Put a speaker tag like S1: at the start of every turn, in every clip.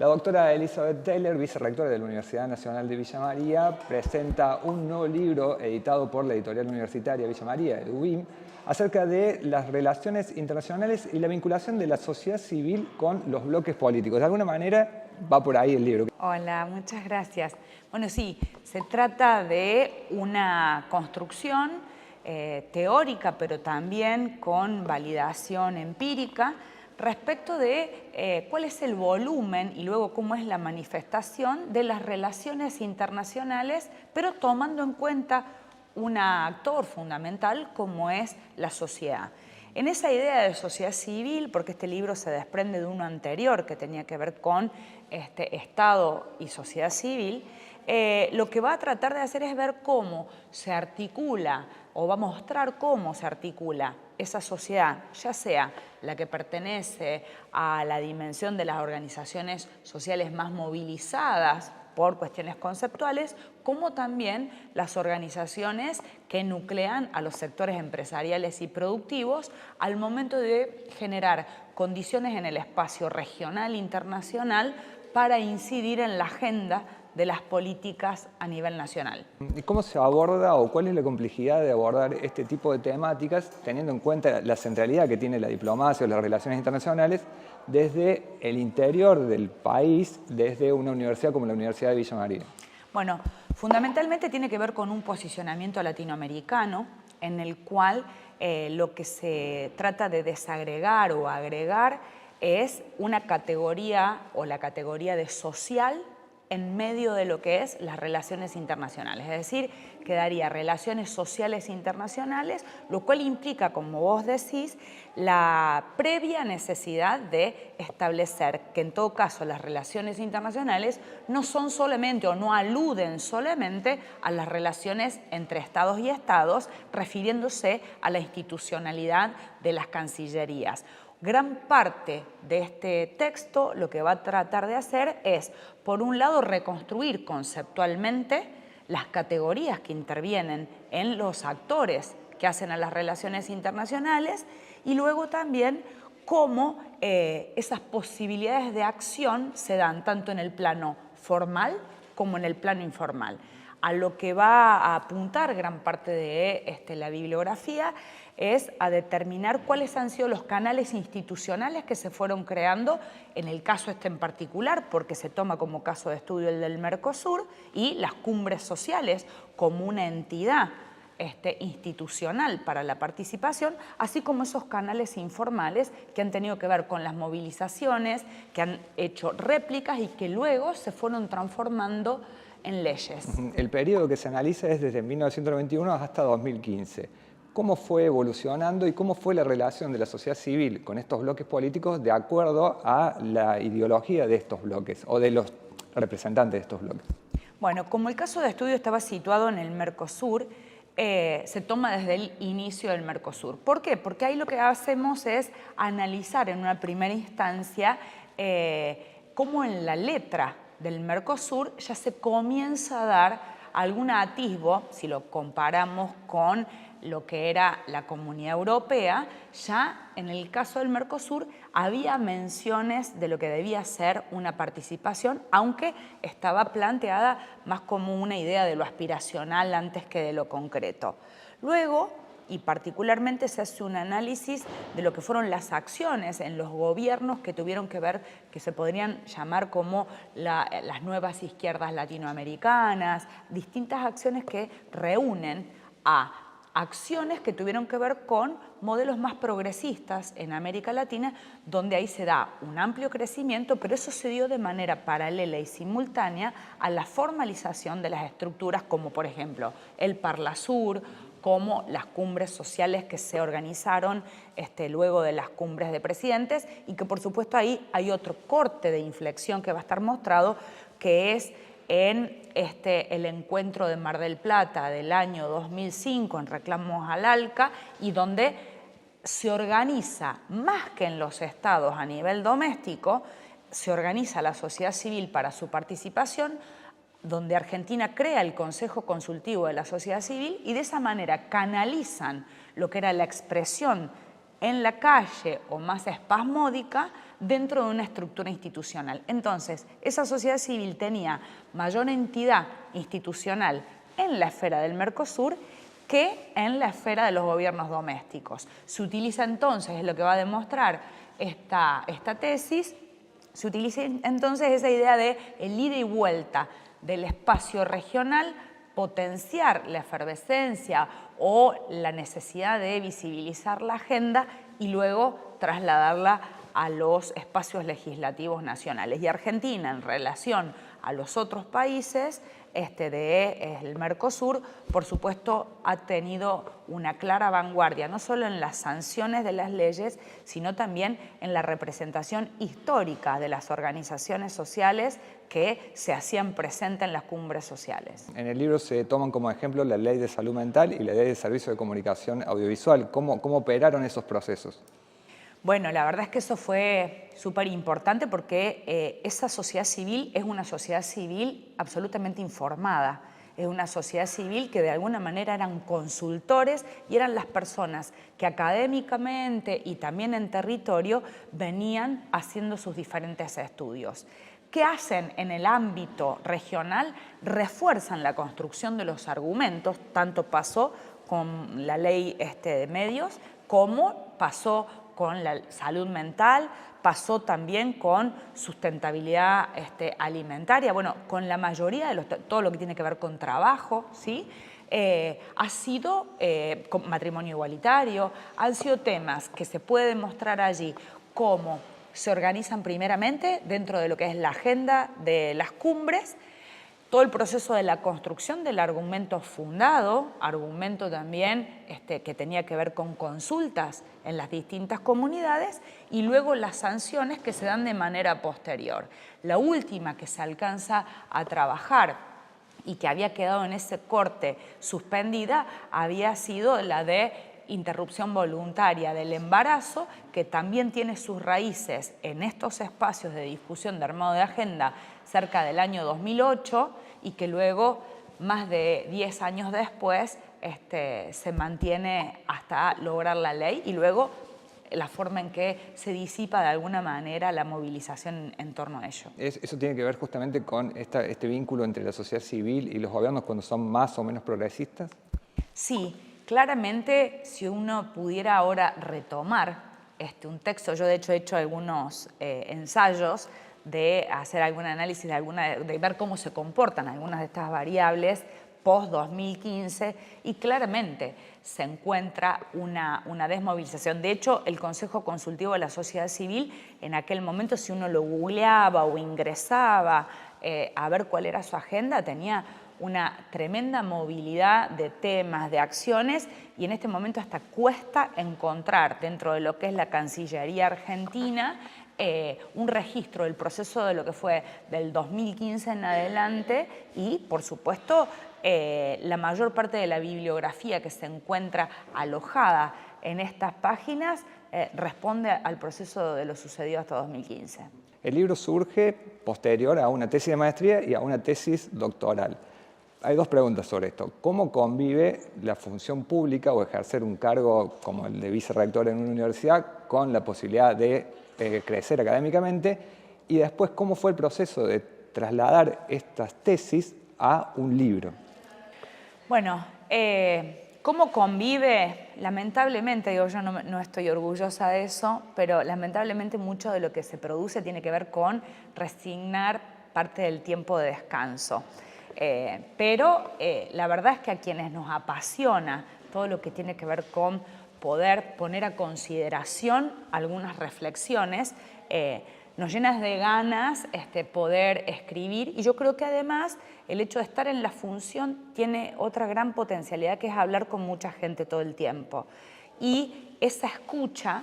S1: La doctora Elizabeth Taylor, vicerrectora de la Universidad Nacional de Villa María, presenta un nuevo libro editado por la editorial universitaria Villa María, EDUVIM, acerca de las relaciones internacionales y la vinculación de la sociedad civil con los bloques políticos. De alguna manera va por ahí el libro.
S2: Hola, muchas gracias. Bueno, sí, se trata de una construcción teórica, pero también con validación empírica, respecto de cuál es el volumen y luego cómo es la manifestación de las relaciones internacionales, pero tomando en cuenta un actor fundamental como es la sociedad. En esa idea de sociedad civil, porque este libro se desprende de uno anterior que tenía que ver con Estado y sociedad civil, lo que va a tratar de hacer es ver cómo se articula o va a mostrar cómo se articula esa sociedad, ya sea la que pertenece a la dimensión de las organizaciones sociales más movilizadas por cuestiones conceptuales, como también las organizaciones que nuclean a los sectores empresariales y productivos al momento de generar condiciones en el espacio regional e internacional para incidir en la agenda de las políticas a nivel nacional.
S1: ¿Y cómo se aborda o cuál es la complejidad de abordar este tipo de temáticas teniendo en cuenta la centralidad que tiene la diplomacia o las relaciones internacionales desde el interior del país, desde una universidad como la Universidad de Villa María?
S2: Bueno, fundamentalmente tiene que ver con un posicionamiento latinoamericano en el cual lo que se trata de desagregar o agregar es una categoría o la categoría de social en medio de lo que es las relaciones internacionales. Es decir, quedaría relaciones sociales internacionales, lo cual implica, como vos decís, la previa necesidad de establecer que en todo caso las relaciones internacionales no son solamente o no aluden solamente a las relaciones entre estados y estados, refiriéndose a la institucionalidad de las cancillerías. Gran parte de este texto lo que va a tratar de hacer es, por un lado, reconstruir conceptualmente las categorías que intervienen en los actores que hacen a las relaciones internacionales y luego también cómo esas posibilidades de acción se dan tanto en el plano formal como en el plano informal. A lo que va a apuntar gran parte de la bibliografía es a determinar cuáles han sido los canales institucionales que se fueron creando, en el caso en particular, porque se toma como caso de estudio el del Mercosur, y las cumbres sociales como una entidad institucional para la participación, así como esos canales informales que han tenido que ver con las movilizaciones, que han hecho réplicas y que luego se fueron transformando en leyes.
S1: El periodo que se analiza es desde 1991 hasta 2015. ¿Cómo fue evolucionando y cómo fue la relación de la sociedad civil con estos bloques políticos de acuerdo a la ideología de estos bloques o de los representantes de estos bloques?
S2: Bueno, como el caso de estudio estaba situado en el Mercosur, se toma desde el inicio del Mercosur. ¿Por qué? Porque ahí lo que hacemos es analizar en una primera instancia cómo en la letra del Mercosur ya se comienza a dar algún atisbo, si lo comparamos con lo que era la Comunidad Europea, ya en el caso del Mercosur había menciones de lo que debía ser una participación, aunque estaba planteada más como una idea de lo aspiracional antes que de lo concreto. Luego, y particularmente se hace un análisis de lo que fueron las acciones en los gobiernos que tuvieron que ver, que se podrían llamar como las nuevas izquierdas latinoamericanas, distintas acciones que reúnen a acciones que tuvieron que ver con modelos más progresistas en América Latina, donde ahí se da un amplio crecimiento, pero eso se dio de manera paralela y simultánea a la formalización de las estructuras como, por ejemplo, el Parlasur, como las cumbres sociales que se organizaron luego de las cumbres de presidentes y que, por supuesto, ahí hay otro corte de inflexión que va a estar mostrado, que es en el encuentro de Mar del Plata del año 2005 en reclamos al ALCA y donde se organiza, más que en los estados a nivel doméstico, se organiza la sociedad civil para su participación, donde Argentina crea el Consejo Consultivo de la Sociedad Civil y de esa manera canalizan lo que era la expresión en la calle o más espasmódica dentro de una estructura institucional. Entonces, esa sociedad civil tenía mayor entidad institucional en la esfera del Mercosur que en la esfera de los gobiernos domésticos. Se utiliza entonces, es lo que va a demostrar esta tesis, se utiliza entonces esa idea de el ida y vuelta del espacio regional, potenciar la efervescencia o la necesidad de visibilizar la agenda y luego trasladarla a los espacios legislativos nacionales. Y Argentina, en relación a los otros países del Mercosur, por supuesto, ha tenido una clara vanguardia, no solo en las sanciones de las leyes, sino también en la representación histórica de las organizaciones sociales que se hacían presentes en las cumbres sociales.
S1: En el libro se toman como ejemplo la Ley de Salud Mental y la Ley de Servicio de Comunicación Audiovisual. ¿Cómo operaron esos procesos?
S2: Bueno, la verdad es que eso fue súper importante porque esa sociedad civil es una sociedad civil absolutamente informada. Es una sociedad civil que de alguna manera eran consultores y eran las personas que académicamente y también en territorio venían haciendo sus diferentes estudios. ¿Qué hacen en el ámbito regional? Refuerzan la construcción de los argumentos, tanto pasó con la ley de medios como pasó con la salud mental, pasó también con sustentabilidad alimentaria, bueno, con la mayoría de todo lo que tiene que ver con trabajo, ¿sí? Ha sido con matrimonio igualitario, han sido temas que se puede demostrar allí cómo se organizan primeramente dentro de lo que es la agenda de las cumbres, todo el proceso de la construcción del argumento fundado, argumento también que tenía que ver con consultas en las distintas comunidades y luego las sanciones que se dan de manera posterior. La última que se alcanza a trabajar y que había quedado en ese corte suspendida había sido la de interrupción voluntaria del embarazo, que también tiene sus raíces en estos espacios de discusión de armado de agenda cerca del año 2008 y que luego, más de 10 años después, se mantiene hasta lograr la ley y luego la forma en que se disipa de alguna manera la movilización en torno a ello.
S1: Eso tiene que ver justamente con este vínculo entre la sociedad civil y los gobiernos cuando son más o menos progresistas.
S2: Sí. Claramente, si uno pudiera ahora retomar un texto, yo de hecho he hecho algunos ensayos de hacer algún análisis de ver cómo se comportan algunas de estas variables post-2015 y claramente se encuentra una desmovilización. De hecho, el Consejo Consultivo de la Sociedad Civil, en aquel momento, si uno lo googleaba o ingresaba a ver cuál era su agenda, tenía una tremenda movilidad de temas, de acciones, y en este momento hasta cuesta encontrar dentro de lo que es la Cancillería Argentina un registro del proceso de lo que fue del 2015 en adelante y, por supuesto, la mayor parte de la bibliografía que se encuentra alojada en estas páginas responde al proceso de lo sucedido hasta 2015.
S1: El libro surge posterior a una tesis de maestría y a una tesis doctoral. Hay dos preguntas sobre esto. ¿Cómo convive la función pública o ejercer un cargo como el de vicerrector en una universidad con la posibilidad de crecer académicamente? Y después, ¿cómo fue el proceso de trasladar estas tesis a un libro?
S2: Bueno, ¿cómo convive? Lamentablemente, yo no estoy orgullosa de eso, pero lamentablemente mucho de lo que se produce tiene que ver con resignar parte del tiempo de descanso. Pero la verdad es que a quienes nos apasiona todo lo que tiene que ver con poder poner a consideración algunas reflexiones, nos llenas de ganas poder escribir y yo creo que además el hecho de estar en la función tiene otra gran potencialidad que es hablar con mucha gente todo el tiempo y esa escucha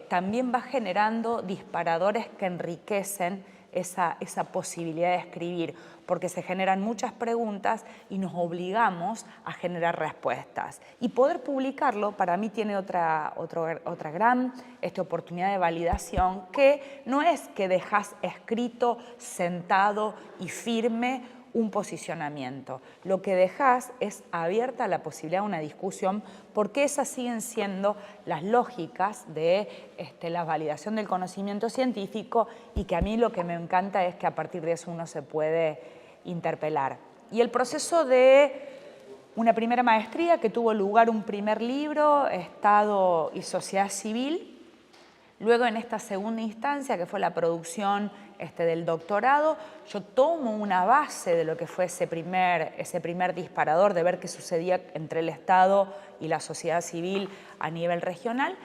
S2: también va generando disparadores que enriquecen esa posibilidad de escribir, porque se generan muchas preguntas y nos obligamos a generar respuestas. Y poder publicarlo para mí tiene otra gran oportunidad de validación, que no es que dejas escrito, sentado y firme un posicionamiento. Lo que dejás es abierta la posibilidad de una discusión porque esas siguen siendo las lógicas de la validación del conocimiento científico y que a mí lo que me encanta es que a partir de eso uno se puede interpelar. Y el proceso de una primera maestría que tuvo lugar un primer libro, Estado y Sociedad Civil. Luego en esta segunda instancia, que fue la producción del doctorado, yo tomo una base de lo que fue ese primer disparador de ver qué sucedía entre el Estado y la sociedad civil a nivel regional,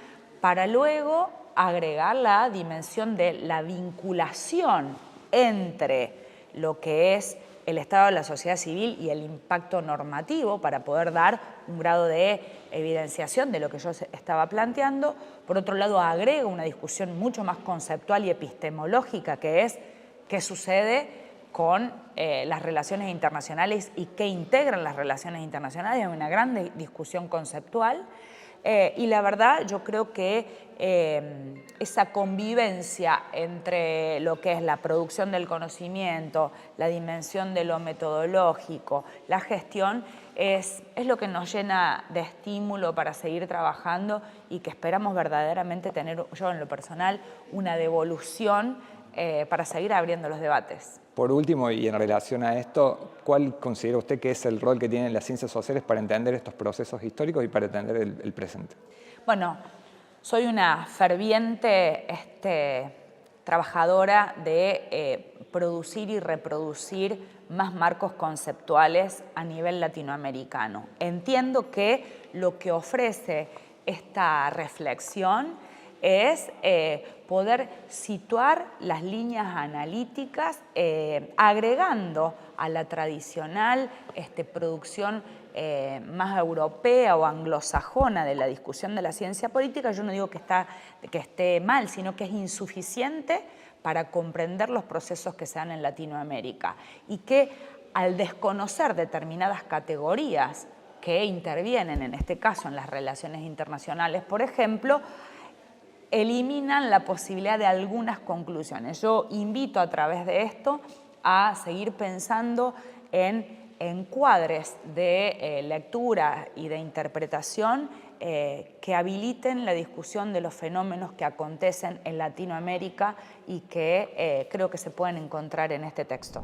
S2: para luego agregar la dimensión de la vinculación entre lo que es el Estado de la sociedad civil y el impacto normativo para poder dar un grado de evidenciación de lo que yo estaba planteando. Por otro lado, agrego una discusión mucho más conceptual y epistemológica, que es qué sucede con las relaciones internacionales y qué integran las relaciones internacionales. Es una gran discusión conceptual. Y la verdad, yo creo que esa convivencia entre lo que es la producción del conocimiento, la dimensión de lo metodológico, la gestión, es lo que nos llena de estímulo para seguir trabajando y que esperamos verdaderamente tener, yo en lo personal, una devolución para seguir abriendo los debates.
S1: Por último, y en relación a esto, ¿cuál considera usted que es el rol que tienen las ciencias sociales para entender estos procesos históricos y para entender el presente?
S2: Bueno, soy una ferviente trabajadora de producir y reproducir más marcos conceptuales a nivel latinoamericano. Entiendo que lo que ofrece esta reflexión es poder situar las líneas analíticas agregando a la tradicional producción más europea o anglosajona de la discusión de la ciencia política. Yo no digo que esté mal, sino que es insuficiente para comprender los procesos que se dan en Latinoamérica y que al desconocer determinadas categorías que intervienen, en este caso en las relaciones internacionales, por ejemplo, eliminan la posibilidad de algunas conclusiones. Yo invito a través de esto a seguir pensando en encuadres de lectura y de interpretación que habiliten la discusión de los fenómenos que acontecen en Latinoamérica y que creo que se pueden encontrar en este texto.